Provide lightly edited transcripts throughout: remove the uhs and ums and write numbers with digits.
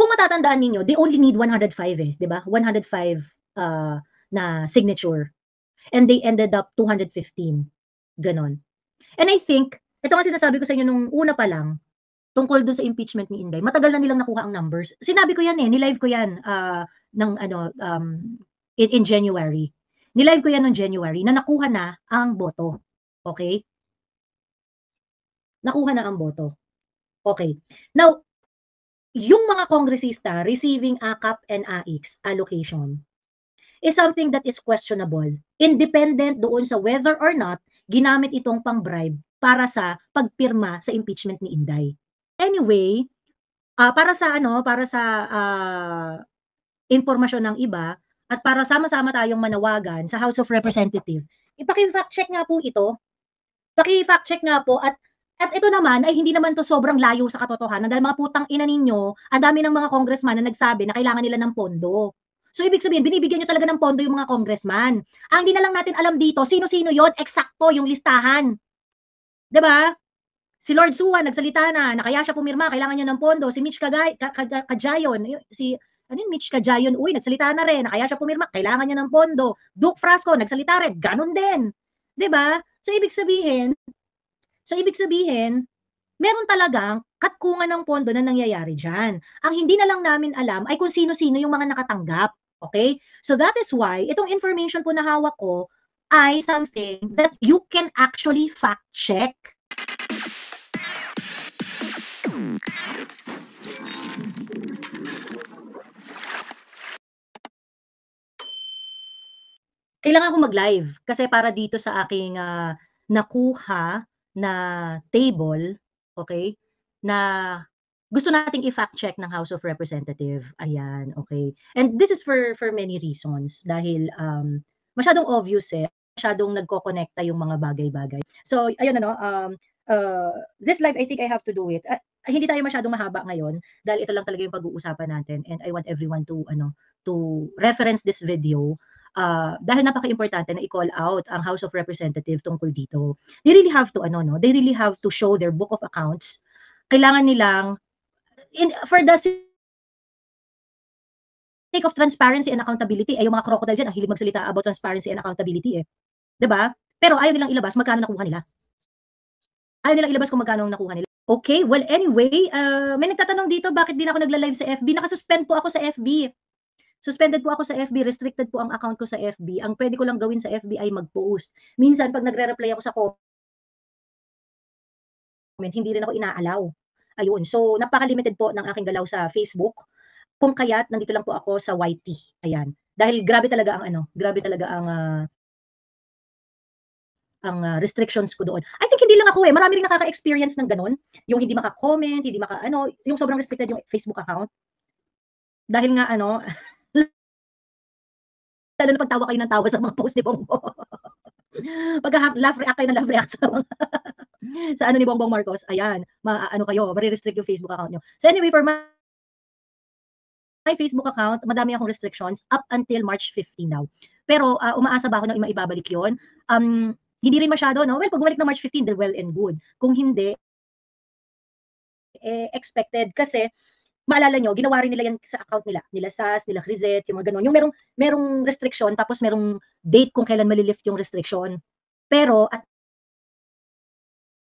kung matatandaan ninyo, they only need 105 eh, 'di ba? 105 na signature. And they ended up 215. Ganon. And I think, ito nga sinasabi ko sa inyo nung una pa lang, tungkol dun sa impeachment ni Inday, matagal na nilang nakuha ang numbers. Sinabi ko yan eh, nilive ko yan ng in January. Nilive ko yan noong January na nakuha na ang boto. Okay? Nakuha na ang boto. Okay. Now, yung mga kongresista receiving AKAP and AIX allocation is something that is questionable, independent doon sa whether or not ginamit itong pang-bribe para sa pagpirma sa impeachment ni Inday. Anyway, para sa impormasyon ng iba at para sama-sama tayong manawagan sa House of Representatives, ipaki-fact check nga po ito. Paki-fact check nga po at ito naman ay hindi naman to sobrang layo sa katotohanan dahil mga putang ina ninyo, ang dami ng mga congressman na nagsabi na kailangan nila ng pondo. So ibig sabihin, binibigyan nyo talaga ng pondo yung mga congressman. Ang di na lang natin alam dito, sino-sino yon, eksakto yung listahan. 'Di ba? Si Lord Suwan nagsalita na kaya siya pumirma, kailangan niya ng pondo. Si Mitch Kajayon, Mitch Kajayon, nagsalita na rin na kaya siya pumirma, kailangan niya ng pondo. Duke Frasco nagsalita rin, ganun din. 'Di ba? So ibig sabihin, meron talagang katkungan ng pondo na nangyayari diyan. Ang hindi na lang namin alam ay kung sino-sino yung mga nakatanggap. Okay? So that is why itong information po na hawak ko ay something that you can actually fact check. Kailangan ko mag-live kasi para dito sa aking nakuha na table, okay, na gusto nating i-fact check ng House of Representatives. Ayan, okay. And this is for many reasons dahil masyadong obvious masyadong nagko-connecta yung mga bagay-bagay. So, ayun this live I think I have to do it. Hindi tayo masyadong mahaba ngayon dahil ito lang talaga yung pag-uusapan natin and I want everyone to reference this video dahil napaka-importante na i-call out ang House of Representatives tungkol dito. They really have to show their book of accounts. Kailangan nilang for the sake of transparency and accountability, yung mga crocodile dyan, ang hilig magsalita about transparency and accountability 'Di ba? Pero ayaw nilang ilabas magkano nakuha nila. Ayaw nilang ilabas kung magkano nakuha nila. Okay, well anyway, may nagtatanong dito bakit di na ako nagla-live sa FB. Naka-suspend po ako sa FB. Suspended po ako sa FB, restricted po ang account ko sa FB. Ang pwede ko lang gawin sa FB ay mag-post. Minsan pag nagre-reply ako sa comment, hindi rin ako ina-allow. Ayun. So napaka-limited po ng aking galaw sa Facebook. Kung kaya't nandito lang po ako sa YT. Ayan. Dahil grabe talaga ang restrictions ko doon. I think hindi lang ako marami ring nakaka-experience ng ganun, yung hindi maka-comment, hindi yung sobrang restricted yung Facebook account. Dahil nga lalo na pagtawa kayo ng tawa sa mga post ni Bongbong. Pagka laugh react kayo ng laugh react sa ni Bongbong Marcos, ayan, kayo, mare-restrict yung Facebook account nyo. So anyway, for my Facebook account, madami akong restrictions up until March 15 daw. Pero umaasa ba ako na maibabalik yon? Hindi rin masyado, no? Well, pag bumalik na March 15, then well and good. Kung hindi, expected kasi maalala nyo, ginawa rin nila yan sa account nila SAS, nila Crizet, yung mga ganun. Yung merong restriction, tapos merong date kung kailan malilift yung restriction. Pero at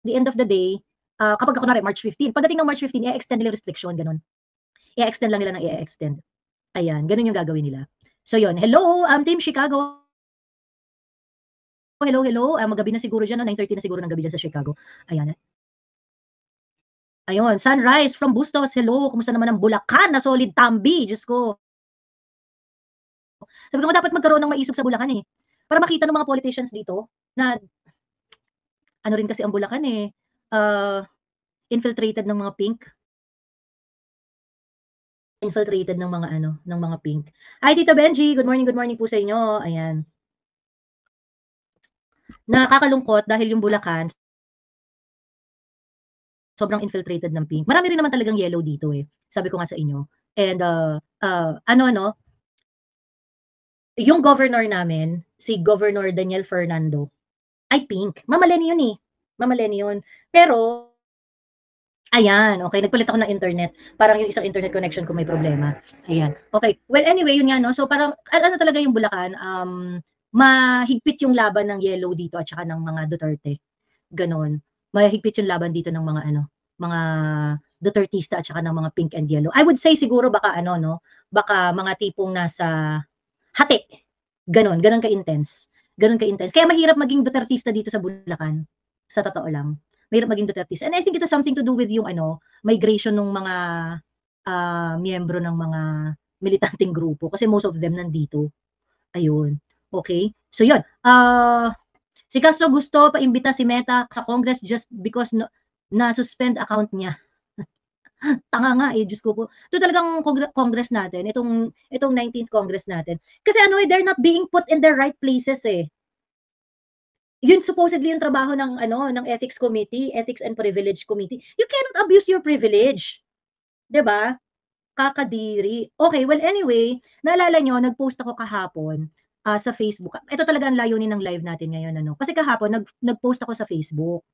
the end of the day, kapag ako March 15, pagdating ng March 15, i-extend nila restriction, ganun. I-extend lang nila ng i-extend. Ayan, ganun yung gagawin nila. So yun, hello, Team Chicago. Hello. Magabi na siguro dyan, 9:30 na siguro ng gabi dyan sa Chicago. Ayan. Ayun, Sunrise from Bustos. Hello, kumusta naman ang Bulacan na solid tambi? Diyos ko. Sabi ko dapat magkaroon ng maisog sa Bulacan para makita ng mga politicians dito na rin kasi ang Bulacan infiltrated ng mga pink. Infiltrated ng mga pink. Hi, Tita Benji. Good morning po sa inyo. Ayan. Nakakalungkot dahil yung Bulacan sobrang infiltrated ng pink. Marami rin naman talagang yellow dito Sabi ko nga sa inyo. And yung governor namin, si Governor Daniel Fernando, ay pink. Mama Leni yun Mama Leni yun. Pero Ayan, okay. Nagpalit ako ng internet. Parang yung isang internet connection ko may problema. Ayan. Okay. Well, anyway, yun nga, no? So, parang, ano talaga yung Bulacan, mahigpit yung laban ng Yellow dito at saka ng mga Duterte. Ganon. Mahigpit yung laban dito ng mga, mga Dutertista at saka ng mga pink and yellow. I would say siguro baka no? Baka mga tipong nasa hati. Ganon. Ganon ka-intense. Ganon ka-intense. Kaya mahirap maging Dutertista dito sa Bulacan. Sa totoo lang. Mahirap maging Duterte. And I think it has something to do with yung migration ng mga miyembro ng mga militanteng grupo kasi most of them nandito. Ayun. Okay? So yun. Si Castro gusto paimbita si Meta sa Congress just because na-suspend account niya. Tanga nga eh, Diyos ko po. Ito talagang Congress natin, itong 19th Congress natin. Kasi they're not being put in the right places eh. Yun supposedly yung trabaho ng Ethics Committee, Ethics and Privilege Committee. You cannot abuse your privilege. 'Di ba? Kakadiri. Okay, well anyway, naalala nyo, nag-post ako kahapon sa Facebook. Ito talaga ang layunin ng live natin ngayon Kasi kahapon nag-post ako sa Facebook.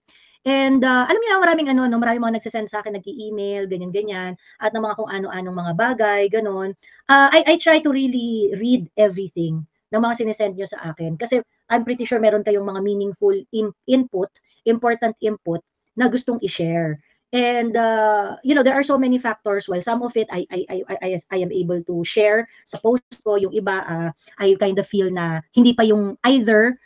And alam niyo na maraming maraming mga nagse-send sa akin, nag-e-email, ganyan-ganyan, at ng mga kung ano-anong mga bagay, ganon. I try to really read everything ng mga sinesend nyo sa akin kasi I'm pretty sure meron kayong mga meaningful input, important input na gustong i-share. And there are so many factors. Well, some of it I am able to share sa post ko. Yung iba I kind of feel na hindi pa yung either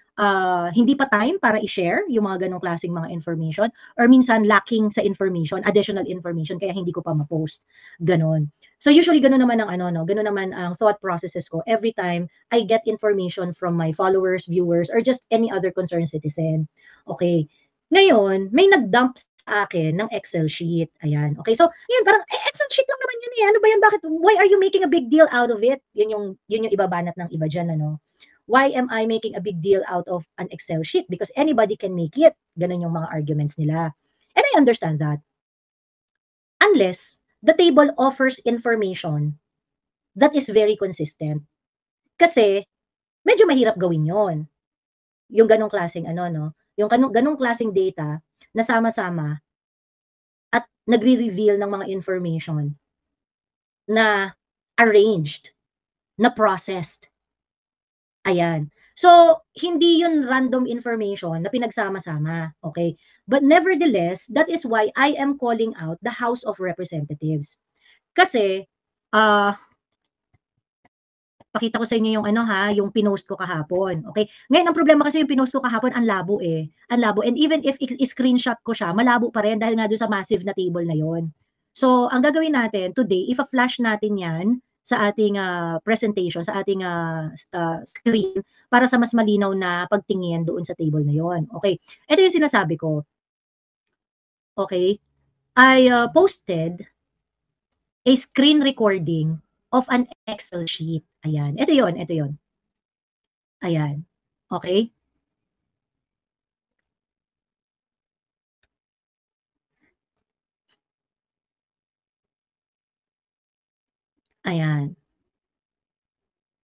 hindi pa time para i-share yung mga ganong klaseng mga information or minsan lacking sa information, additional information kaya hindi ko pa ma-post. Ganon. So usually ganon naman ang ganon naman ang thought processes ko every time I get information from my followers, viewers, or just any other concerned citizen. Okay. Ngayon, may nag-dump sa akin ng Excel sheet. Ayan. Okay, so, yun, parang, Excel sheet lang naman yun eh. Ano ba yan? Bakit? Why are you making a big deal out of it? Yun yung ibabanat ng iba dyan, Why am I making a big deal out of an Excel sheet? Because anybody can make it. Ganun yung mga arguments nila. And I understand that. Unless the table offers information that is very consistent. Kasi, medyo mahirap gawin yon. Yung ganong klaseng yung ganong klaseng data na sama-sama at nagre-reveal ng mga information na arranged, na processed. Ayan. So, hindi yun random information na pinagsama-sama. Okay? But nevertheless, that is why I am calling out the House of Representatives. Kasi, pakita ko sa inyo yung yung pinost ko kahapon. Okay? Ngayon, ang problema kasi yung pinost ko kahapon, ang labo eh. Ang labo. And even if i-screenshot ko siya, malabo pa rin dahil nga doon sa massive na table na yon. So, ang gagawin natin today, if-flash natin yan sa ating presentation, sa ating screen, para sa mas malinaw na pagtingin doon sa table na yon. Okay? Ito yung sinasabi ko. Okay? I posted a screen recording of an Excel sheet. Ayan. Ito yon, ito yon. Ayan. Okay? Ayan.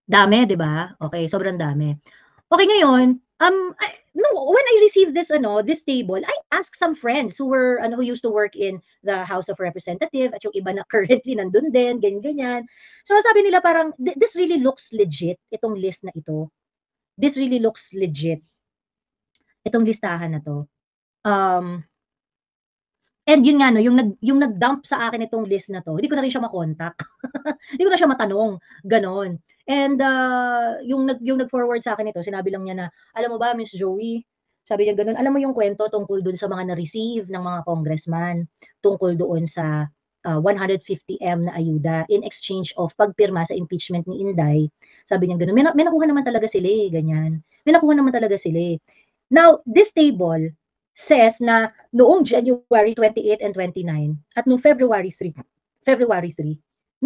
Dami, 'di ba? Okay, sobrang dami. Okay, ngayon, when I received this table, I asked some friends who used to work in the House of Representatives at yung iba na currently nandun din, ganyan-ganyan. So sabi nila parang, this really looks legit, itong list na ito. This really looks legit. Itong listahan na to. And yun nga yung nag-dump sa akin itong list na to, hindi ko na rin siya ma-contact. Hindi ko na siya matanong, gano'n. And yung nag-forward sa akin ito, sinabi lang niya na, alam mo ba, Miss Joey, sabi niya gano'n, alam mo yung kwento tungkol doon sa mga na-receive ng mga congressman, tungkol doon sa 150M na ayuda in exchange of pagpirma sa impeachment ni Inday. Sabi niya gano'n, may nakuha naman talaga sila eh, ganyan. May nakuha naman talaga sila eh. Now, this table says na noong January 28 and 29 at noong February 3,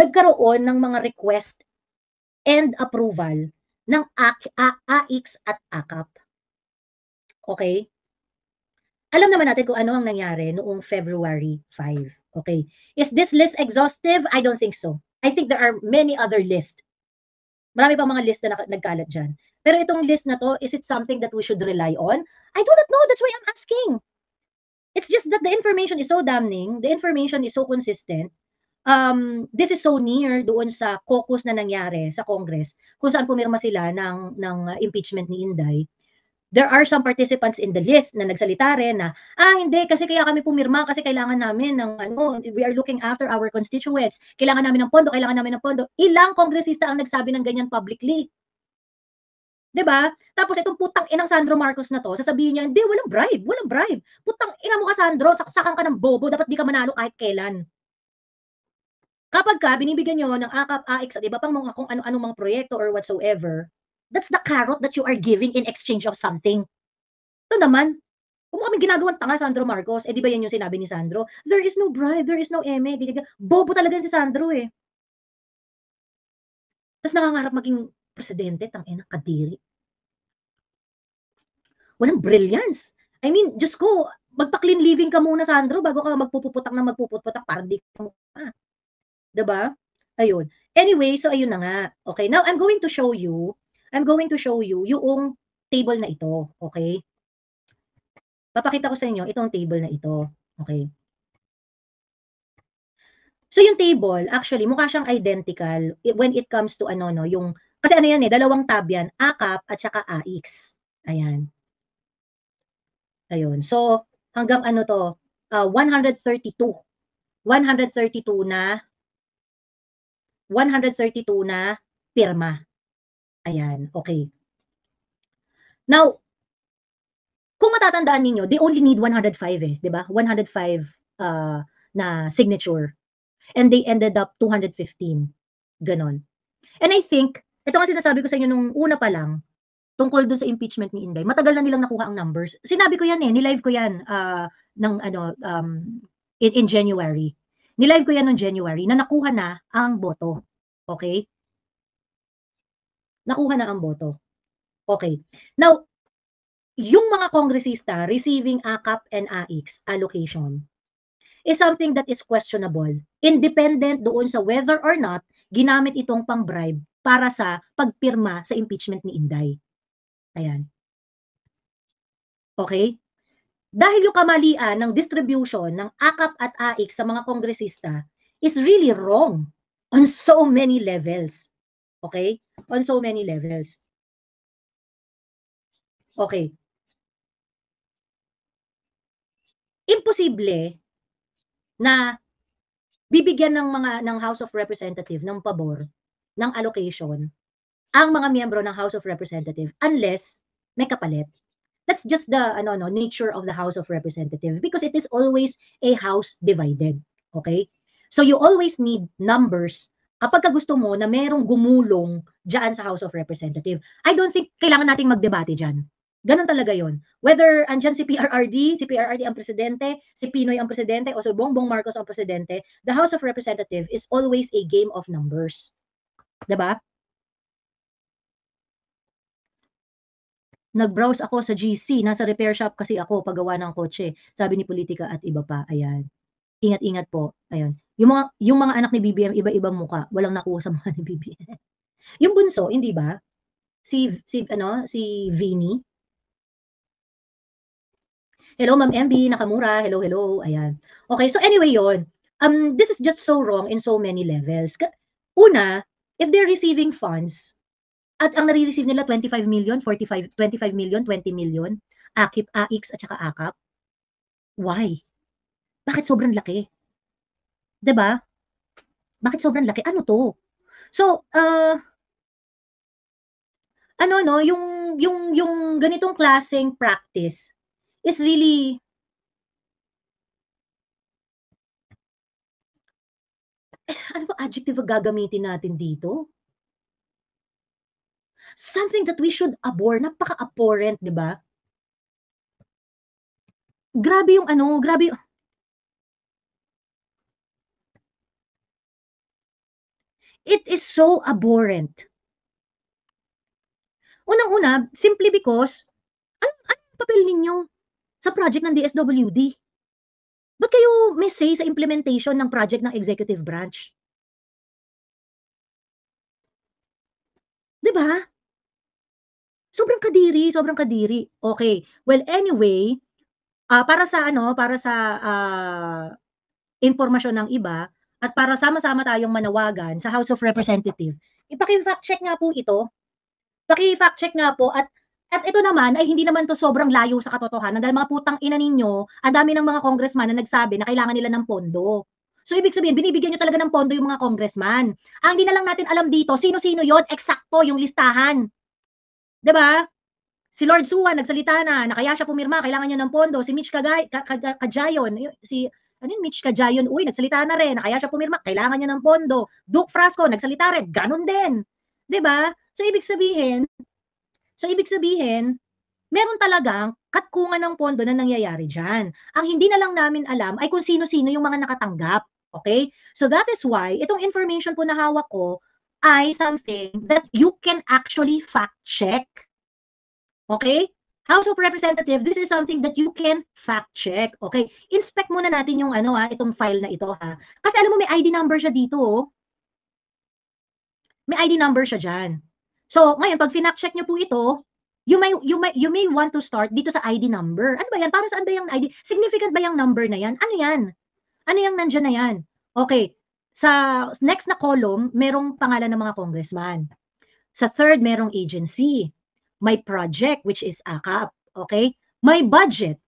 nagkaroon ng mga request and approval ng AIX at AKAP. Okay? Alam naman natin kung ano ang nangyari noong February 5. Okay? Is this list exhaustive? I don't think so. I think there are many other lists. Marami pang mga list na nagkalat dyan. Pero itong list na to, is it something that we should rely on? I do not know. That's why I'm asking. It's just that the information is so damning, the information is so consistent. This is so near doon sa caucus na nangyari sa Congress kung saan pumirma sila ng impeachment ni Inday. There are some participants in the list na nagsalita rin na, hindi kasi kaya kami pumirma kasi kailangan namin ng ano, we are looking after our constituents. Kailangan namin ng pondo, kailangan namin ng pondo. Ilang kongresista ang nagsabi ng ganyan publicly? 'Di ba? Tapos itong putang inang Sandro Marcos na 'to, sasabihin niya, "Hindi, walang bribe, walang bribe. Putang ina mo ka Sandro, saksakan ka ng bobo, dapat di ka manalo kahit kailan." Kapagka binibigyan niyo ng AKAP, AIX at iba pang mga kung ano-anong mga proyekto or whatsoever, that's the carrot that you are giving in exchange of something. Ito naman, huwag mo kaming ginagawang tanga, Sandro Marcos. Eh, di ba yan yung sinabi ni Sandro? There is no bribe, there is no eme, ganyan, ganyan. Bobo talaga si Sandro eh. Tapos nangangarap maging presidente, tangina, kadiri. Walang brilliance. I mean, Diyos ko, magpa-clean living ka muna, Sandro, bago ka magpupuputak na magpuputak para di ka mukha. Diba? Ayun. Anyway, so ayun na nga. Okay, now I'm going to show you yung table na ito. Okay? Papakita ko sa inyo itong table na ito. Okay? So yung table, actually, mukha siyang identical when it comes to ano, no, yung, kasi ano yan eh, dalawang tab yan, AKAP at saka AIX. Ayan. Ayun. So, hanggang ano to, 132. 132 na 132 na pirma. Ayan, okay. Now, kung matatandaan ninyo, they only need 105 eh, 'di ba? 105 na signature. And they ended up 215. Ganon. And I think, ito nga sinasabi ko sa inyo nung una pa lang, tungkol dun sa impeachment ni Inday, matagal na nilang nakuha ang numbers. Sinabi ko yan eh, nilive ko yan ng ano, in January. Nilive ko yan noong January na nakuha na ang boto. Okay? Nakuha na ang boto. Okay. Now, yung mga kongresista receiving AKAP and AIX allocation is something that is questionable, independent doon sa whether or not ginamit itong pang-bribe para sa pagpirma sa impeachment ni Inday. Ayan. Okay? Dahil yung kamalian ng distribution ng AKAP at AIX sa mga kongresista is really wrong on so many levels. Okay? On so many levels. Okay. Imposible na bibigyan ng House of Representative ng pabor ng allocation ang mga miyembro ng House of Representative unless may kapalit. That's just the nature of the House of Representative because it is always a house divided. Okay? So you always need numbers kapag gusto mo na merong gumulong diyan sa House of Representative. I don't think kailangan nating magdebate diyan. Ganon talaga yon. Whether andyan si PRRD ang presidente, si Pinoy ang presidente, o si Bongbong Marcos ang presidente, the House of Representative is always a game of numbers. Diba? Nag-browse ako sa GC, nasa repair shop kasi ako paggawa ng kotse. Sabi ni Politika at iba pa. Ayan. Ingat-ingat po. Ayun. Yung mga anak ni BBM, iba-ibang muka. Walang nakuha sa mga ni BBM. Yung bunso, hindi ba? Si Vinny. Hello, Ma'am MB, Nakamura. Hello, hello. Ayan. Okay, so anyway yon. This is just so wrong in so many levels. Una, if they're receiving funds, at ang nare-receive nila 25 million, 45, 25 million, 20 million, AKIP, AIX, at saka AKAP, why? Bakit sobrang laki? 'Di ba? Bakit sobrang laki? Ano to? So, yung ganitong klaseng practice is really ano ba adjective ang gagamitin natin dito? Something that we should abhor, napaka-abhorrent, 'di ba? Grabe yung grabe it is so abhorrent. Unang-una, simply because, anong papel ninyo sa project ng DSWD? Ba't kayo may say sa implementation ng project ng executive branch? 'Di ba? Sobrang kadiri, sobrang kadiri. Okay, well anyway, Para sa ano, para sa, impormasyon ng iba at para sama-sama tayong manawagan sa House of Representative, ipaki-fact check nga po ito. Paki-fact check nga po at ito naman ay hindi naman 'to sobrang layo sa katotohanan dahil mga putang ina ninyo, ang dami ng mga congressman na nagsabi na kailangan nila ng pondo. So, ibig sabihin binibigyan niyo talaga ng pondo yung mga congressman. Ang hindi na lang natin alam dito sino-sino yon, eksakto yung listahan, 'di ba? Si Lord Suwan nagsalita na kaya siya pumirma, kailangan niya ng pondo. Si Mitch Cajayon, si ano yun, Mitch Cajayon, uy, nagsalita na rin na kaya siya pumirma, kailangan niya ng pondo. Duke Frasco nagsalita rin, ganun din. 'Di ba? So ibig sabihin, meron talagang katkungan ng pondo na nangyayari diyan. Ang hindi na lang namin alam ay kung sino-sino yung mga nakatanggap. Okay? So that is why itong information po na hawak ko ay something that you can actually fact check. Okay? House of Representatives, this is something that you can fact check. Okay? Inspect muna natin yung ano itong file na ito ha. Kasi alam mo may ID number siya dito oh. May ID number siya diyan. So, ngayon pag finact check niyo po ito, you may want to start dito sa ID number. Ano ba 'yan? Para saan ba 'yang ID? Significant ba 'yang number na 'yan? Ano 'yan? Ano 'yang nandiyan na 'yan? Okay. Sa next na column, merong pangalan ng mga congressman. Sa third, merong agency. May project, which is AKAP. Okay? May budget.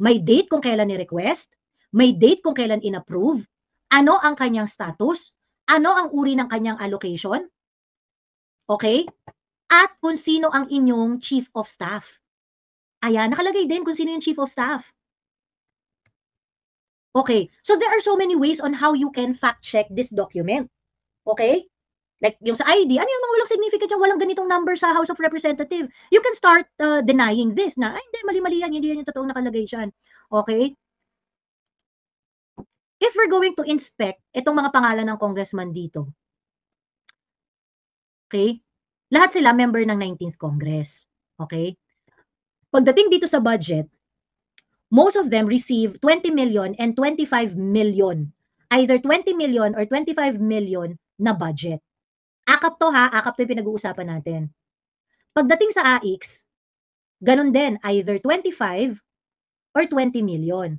May date kung kailan ni-request. May date kung kailan in-approve. Ano ang kanyang status? Ano ang uri ng kanyang allocation? Okay? At kung sino ang inyong chief of staff. Ayan, nakalagay din kung sino yung chief of staff. Okay, so there are so many ways on how you can fact check this document. Okay? Like yung sa ID, ano yung mga walang significant yung walang ganitong number sa House of Representative? You can start denying this na, ay hindi, mali-mali yan, hindi yan yung totoong nakalagay dyan. Okay? If we're going to inspect itong mga pangalan ng congressman dito, okay? Lahat sila member ng 19th Congress. Okay? Pagdating dito sa budget, most of them receive 20 million and 25 million. Either 20 million or 25 million na budget. Akap to ha, akap to yung pinag-uusapan natin. Pagdating sa AIX, ganun din, either 25 or 20 million.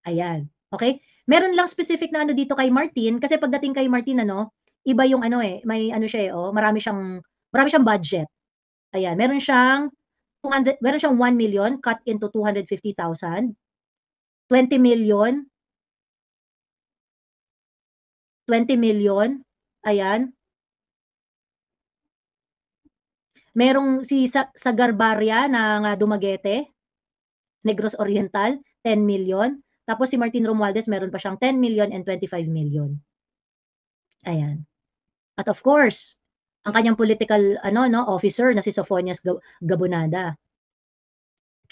Ayan, okay? Meron lang specific na ano dito kay Martin, kasi pagdating kay Martin, ano, iba yung ano may ano siya marami siyang budget. Ayan, meron siyang 1 million cut into 250,000, 20 million, 20 million, ayan. Merong si Sagarbarya ng Dumaguete, Negros Oriental, 10 million. Tapos si Martin Romualdez meron pa siyang 10 million and 25 million. Ayan. At of course, ang kanyang political officer na si Sophonias Gabonada.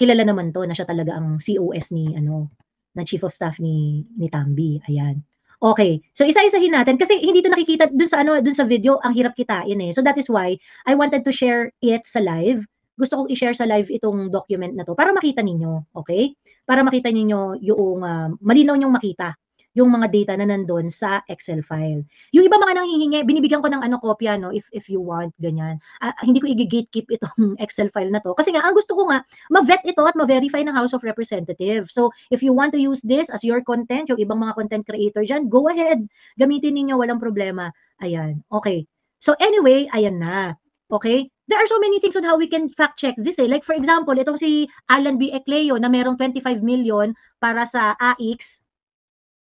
Kilala naman 'to na siya talaga ang COS na Chief of Staff ni Tambi, ayan. Okay, so isa-isahin natin kasi hindi 'to nakikita dun sa video, ang hirap kitain So that is why I wanted to share it sa live. Gusto kong i-share sa live itong document na 'to para makita ninyo, okay? Para makita ninyo yung malinaw niyong makita yung mga data na nandun sa Excel file. Yung iba mga nanghihingi, binibigyan ko ng kopya if you want, ganyan. Hindi ko i-gatekeep itong Excel file na 'to kasi nga ang gusto ko nga ma-vet ito at ma-verify ng House of Representatives. So, if you want to use this as your content, yung ibang mga content creator dyan, go ahead. Gamitin ninyo, walang problema. Ayan, okay. So, anyway, ayan na. Okay? There are so many things on how we can fact check this Like for example, itong si Alan B. Ecleo na merong 25 million para sa AIX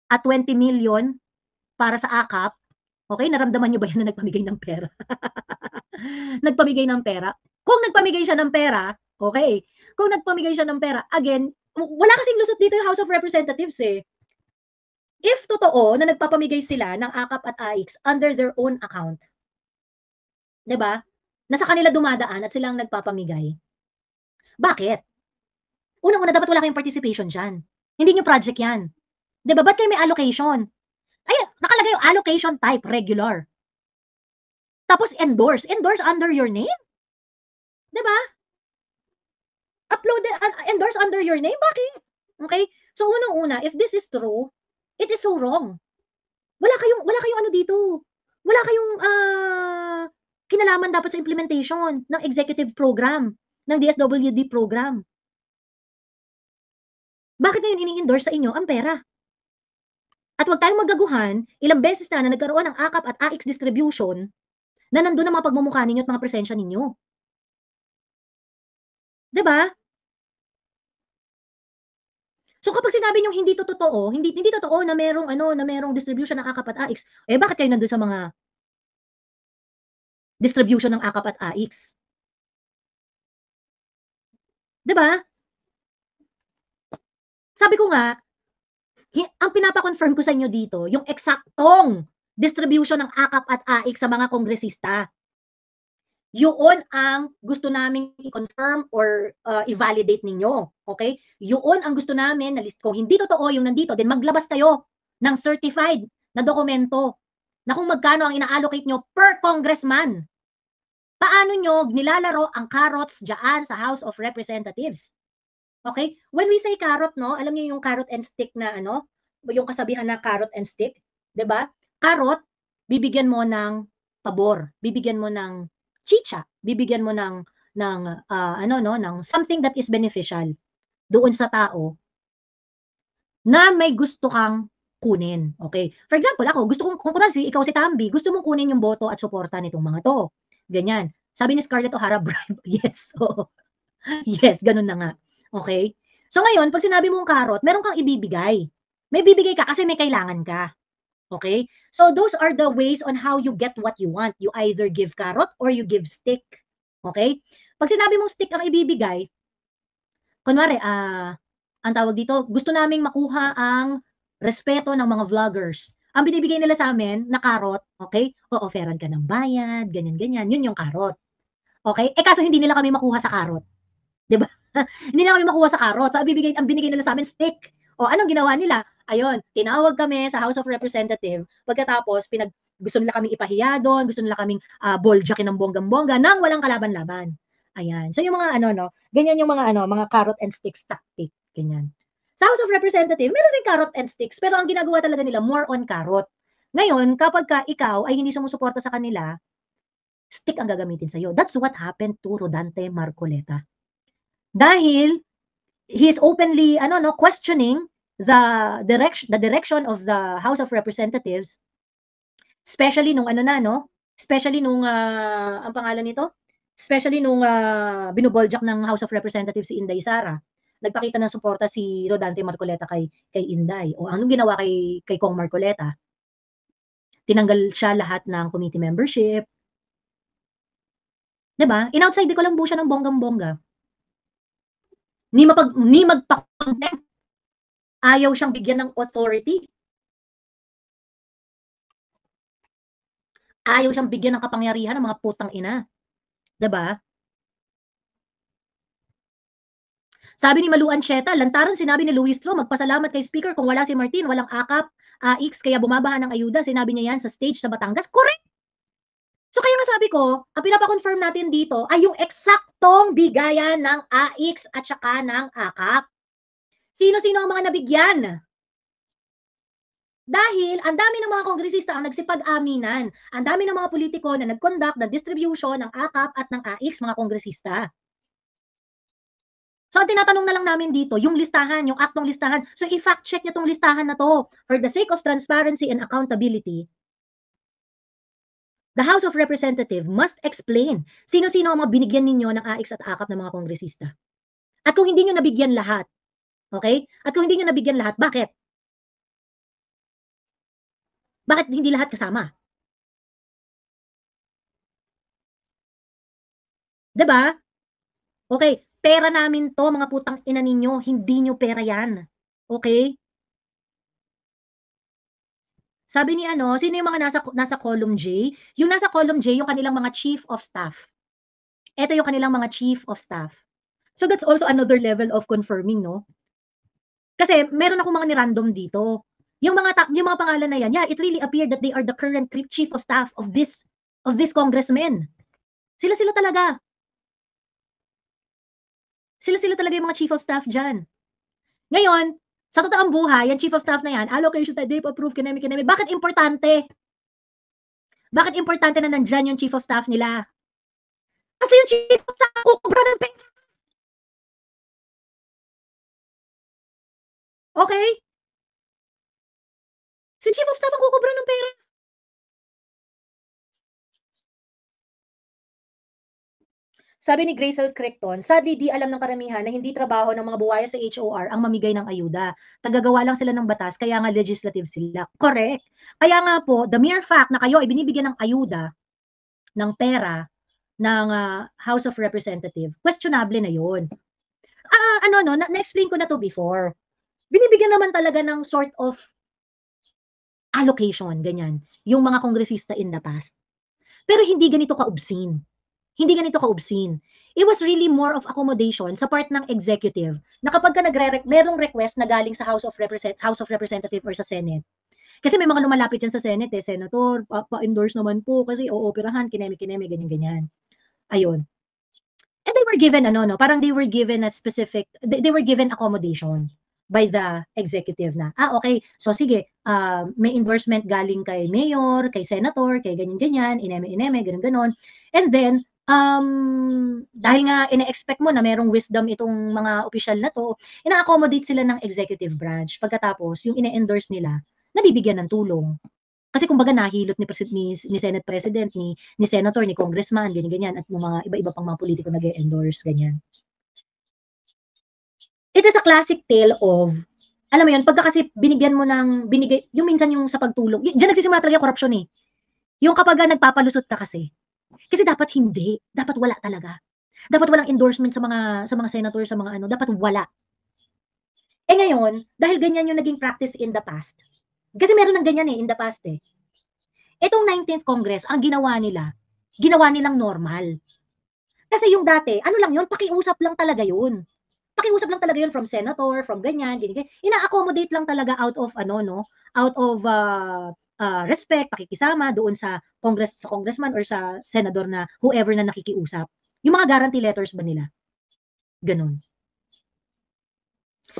at 20 million para sa AKAP. Okay, naramdaman niyo ba yan na nagpamigay ng pera? Nagpamigay ng pera. Kung nagpamigay siya ng pera, okay. Kung nagpamigay siya ng pera, again, wala kasing lusot dito yung House of Representatives If totoo na nagpapamigay sila ng AKAP at AIX under their own account, 'di ba? Nasa kanila dumadaan at silang nagpapamigay. Bakit? Unang-una dapat wala kayong participation diyan. Hindi niyo project 'yan. 'Di ba? Ba't kayo may allocation? Ayan, nakalagay yung allocation type, regular. Tapos endorse. Endorse under your name? 'Di ba? Endorse under your name? Bakit? Okay? So unang-una, if this is true, it is so wrong. Wala kayong ano dito. Wala kayong kinalaman dapat sa implementation ng executive program, ng DSWD program. Bakit ngayon ini-endorse sa inyo ang pera? At huwag tayong magaguhan, ilang beses na nagkaroon ng AKAP at AIX distribution na nandun ang mga pagmumukha ninyo at mga presensya ninyo. 'Di ba? So kapag sinabi niyong hindi 'to totoo, hindi totoo na merong ano, na merong distribution ng AKAP at AIX, eh, bakit kayo nandun sa mga distribution ng AKAP at AIX? 'Di ba? Sabi ko nga, ang pinapa-confirm ko sa inyo dito, yung eksaktong distribution ng AKAP at AIX sa mga kongresista. Yun ang gusto naming i-confirm or, i-validate ninyo, okay? Yun ang gusto namin na list. Kung hindi totoo yung nandito, then maglabas kayo ng certified na dokumento na kung magkano ang ina-allocate nyo per congressman. Paano nyo nilalaro ang carrots diyaan sa House of Representatives? Okay? When we say carrot, no, alam niyo yung carrot and stick na ano, yung kasabihan na carrot and stick, 'di ba? Carrot, bibigyan mo ng pabor, bibigyan mo ng chicha, bibigyan mo ng ano no, ng something that is beneficial doon sa tao na may gusto kang kunin. Okay? For example, ako gusto kong kung kunwari ikaw si Tambi, gusto mong kunin yung boto at suporta nitong mga 'to, ganyan. Sabi ni Scarlett O'Hara, bribe. Yes, oo. Yes, gano'n na nga, okey? So ngayon 'pag sinabi mong karot, meron kang ibibigay. May bibigay ka kasi may kailangan ka, okey? So those are the ways on how you get what you want. You either give carrot or you give stick, okey? 'Pag sinabi mong stick ang ibibigay, kunwari, ang tawag dito, gusto naming makuha ang respeto ng mga vloggers. Ang binibigay nila sa'min na karot, okey, o-offeran ka ng bayad, ganyan-ganyan, yun yung karot, okey? Eh, kaso hindi nila kami makuha sa karot. 'Di ba? Hindi na kami makuha sa karot. So, ang binigay nila sa'min stick. O anong ginawa nila? Ayun, tinawag kami sa House of Representative, pagkatapos gusto nila kaming ipahiya do'n, gusto nila kaming, boljakin ng bonggang-bongga nang walang kalaban-laban. Ayan. So, yung mga ano 'no, ganyan yung mga ano, mga carrot and sticks tactic, ganyan. Sa House of Representative, meron din carrot and sticks, pero ang ginagawa talaga nila more on carrot. Ngayon, kapagka ikaw ay hindi sumusuporta sa kanila, stick ang gagamitin sa'yo. That's what happened to Rodante Marcoleta. Dahil he is openly ano 'no, questioning the direction of the House of Representatives, especially nung ano na 'no, especially nung, ang pangalan nito? Especially nung, binoboljak ng House of Representatives si Inday Sara. Nagpakita ng suporta si Rodante Marcoleta kay Inday. O anong ginawa kay Kong Marcoleta? Tinanggal siya lahat ng committee membership, 'di ba? In-outside ko lang po siya ng bonggang-bongga. Ni magpa-contempt, ayaw siyang bigyan ng authority. Ayaw siyang bigyan ng kapangyarihan ng mga putang ina, 'di ba? Sabi ni Malu Ancheta, lantaran sinabi ni Luis Tro, magpasalamat kay Speaker kung wala si Martin, walang akap, AIX, kaya bumabaha ng ayuda. Sinabi niya yan sa stage sa Batangas. Correct! So kaya nga sabi ko, ang pinapa-confirm natin dito ay yung eksaktong bigayan ng AIX at saka ng akap. Sino-sino ang mga nabigyan? Dahil ang dami ng mga kongresista ang nagsipag-aminan. Ang dami ng mga politiko na nag-conduct ng distribution ng AKAP at ng AIX, mga kongresista. So, ang tinatanong na lang namin dito, yung listahan, yung aktong listahan. So, i-fact check niyo tong listahan na to. For the sake of transparency and accountability, the House of Representatives must explain sino-sino ang mga binigyan ninyo ng AIX at AKAP ng mga kongresista. At kung hindi nyo nabigyan lahat, okay? At kung hindi nyo nabigyan lahat, bakit? Bakit hindi lahat kasama? 'Di ba? Okay, pera namin 'to mga putang ina ninyo, hindi niyo pera 'yan, okey? Sabi ni ano, sino yung mga nasa column J? Yung nasa column J, yung kanilang mga chief of staff. Eto yung kanilang mga chief of staff. So that's also another level of confirming 'no? Kasi meron akong mga ni-random dito. Yung mga pangalan na 'yan, yeah, it really appeared that they are the current chief of staff of this congressman. Sila-sila talaga. Sila-sila talaga yung mga chief of staff diyan. Ngayon, sa totoong buhay, yung chief of staff na yan, allocation type, approve, kineme. Bakit importante? Bakit importante na nandyan yung chief of staff nila? Kasi yung chief of staff kukubra ng pera. Okey? Si chief of staff ang kukubra ng pera. Sabi ni Grazel Crecton, "Sadly di alam ng karamihan na hindi trabaho ng mga buwaya sa HOR ang mamigay ng ayuda. Taggagawa lang sila ng batas kaya nga legislative sila." Correct. Kaya nga po, the mere fact na kayo ay binibigyan ng ayuda, ng pera, ng, House of Representative, questionable na 'yun. Ano 'no, na-explain ko na 'to before. Binibigyan naman talaga ng sort of allocation, ganyan, yung mga kongresista in the past. Pero hindi ganito ka-obscene. Hindi ganito ka-obscene. It was really more of accommodation sa part ng executive na kapag ka merong request na galing sa House of Representative or sa Senate. Kasi may mga lumalapit diyan sa Senate, eh, "Senator, pa-endorse naman po kasi ooperahan, kineme-kineme," ganyan-ganyan. Ayun. And they were given ano 'no, parang they were given a specific they were given accommodation by the executive na, okey, so sige, may endorsement galing kay mayor, kay senator, kay ganyan-ganyan, ineme-ineme, gano'n-gano'n. And then, dahil nga ine-expect mo na merong wisdom itong mga opisyal na 'to, ina-accommodate sila ng executive branch. Pagkatapos yung ine-endorse nila, nabibigyan ng tulong. Kasi kumbaga nahilot ni Senate President, ni Senator, ni Congressman, ganyan-ganyan at ng mga iba-iba pang mga pulitiko nag-e-endorse, ganyan. It is a classic tale of, alam mo yun, pagka kasi binigyan mo ng yung minsan yung sa pagtulong, diyan nagsisimula talaga yung korapsyon, eh. Yung kapagka nagpapalusot ka kasi. Kasi dapat hindi, dapat wala talaga. Dapat walang endorsement sa mga senator, sa mga ano, dapat wala. Eh ngayon, dahil ganyan yung naging practice in the past, kasi meron ng ganyan, eh, in the past, eh. Itong 19th Congress, ang ginawa nilang normal. Kasi yung dati, ano lang yun, pakiusap lang talaga yun. Pakiusap lang talaga yun from senator, from ganyan, ganyan, ganyan. Ina-accommodate lang talaga out of ano, no, out of respect, pakikisama doon sa congressman or sa senador na whoever na nakikiusap. Yung mga guarantee letters ba nila? Ganun.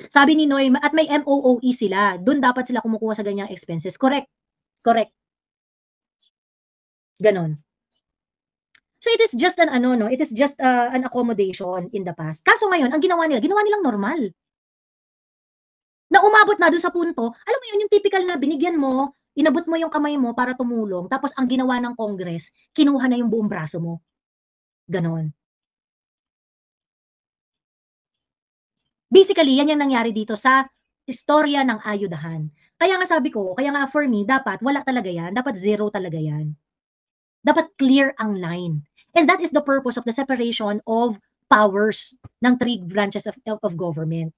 Sabi ni Noy, at may MOOE sila, doon dapat sila kumukuha sa ganyang expenses. Correct, correct, ganon. So it is just an ano 'no, it is just, an accommodation in the past. Kaso ngayon ang ginawa nilang normal. Na umabot na dun sa punto, alam mo yun yung tipikal na binigyan mo, inabot mo yung kamay mo para tumulong, tapos ang ginawa ng Congress, kinuha na yung buong braso mo, gano'n. Basically yan yung nangyari dito sa istorya ng ayudahan. Kaya nga sabi ko, kaya nga for me dapat wala talaga yan, dapat zero talaga yan. Dapat clear ang line. And that is the purpose of the separation of powers ng 3 branches of government.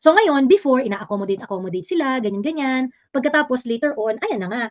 So ngayon, before ina-accommodate sila, ganyan-ganyan, pagkatapos later on, ayan na nga,